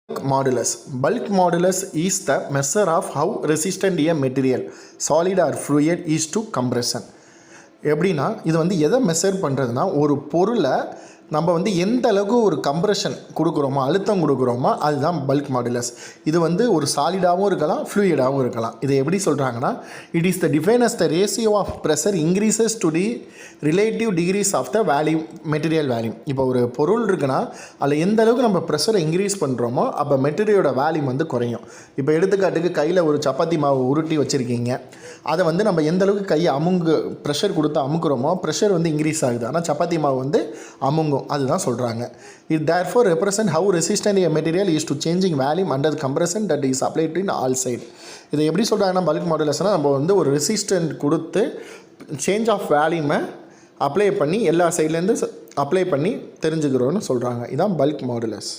Modulus. Bulk modulus is the measure of how resistant a material, solid or fluid, is to compression. எப்படின்னா இது வந்து எதை measure பண்ணுறதுனா ஒரு பொருளை நம்ம வந்து எந்த அளவுக்கு ஒரு கம்ப்ரெஷன் கொடுக்குறோமோ அழுத்தம் கொடுக்குறோமோ அதுதான் பல்க் மாடுலஸ். இது வந்து ஒரு சாலிடாகவும் இருக்கலாம் ஃப்ளூயிடாகவும் இருக்கலாம். இது எப்படி சொல்கிறாங்கன்னா it is the define as the ratio of pressure increases to the relative decrease of the volume material வேல்யூம். இப்போ ஒரு பொருள் இருக்குன்னா அதில் எந்த அளவுக்கு நம்ம ப்ரெஷரை இன்க்ரீஸ் பண்ணுறோமோ அப்போ மெட்டீரியலோட வேல்யூம் வந்து குறையும். இப்போ எடுத்துக்காட்டுக்கு கையில் ஒரு சப்பாத்தி மாவு உருட்டி வச்சுருக்கீங்க, அதை வந்து நம்ம எந்த அளவுக்கு கையை ப்ரெஷர் கொடுத்து அமுக்குறோமோ ப்ரெஷர் வந்து இன்க்ரீஸ் ஆகுது, ஆனால் சப்பாத்தி மாவு வந்து அமுங்கும். அதுதான் சொல்கிறாங்க. It therefore represent how resistant a material is to changing volume under the compression that is applied in all side. இதை எப்படி சொல்கிறாங்கன்னா பல்க் மாடுலஸ்னால் நம்ம வந்து ஒரு ரெசிஸ்டன்ட் கொடுத்து சேஞ்ச் ஆஃப் வேல்யூமை அப்ளை பண்ணி எல்லா சைட்லேருந்து அப்ளை பண்ணி தெரிஞ்சுக்கிறோன்னு சொல்கிறாங்க. இதுதான் பல்க் மாடுலஸ்.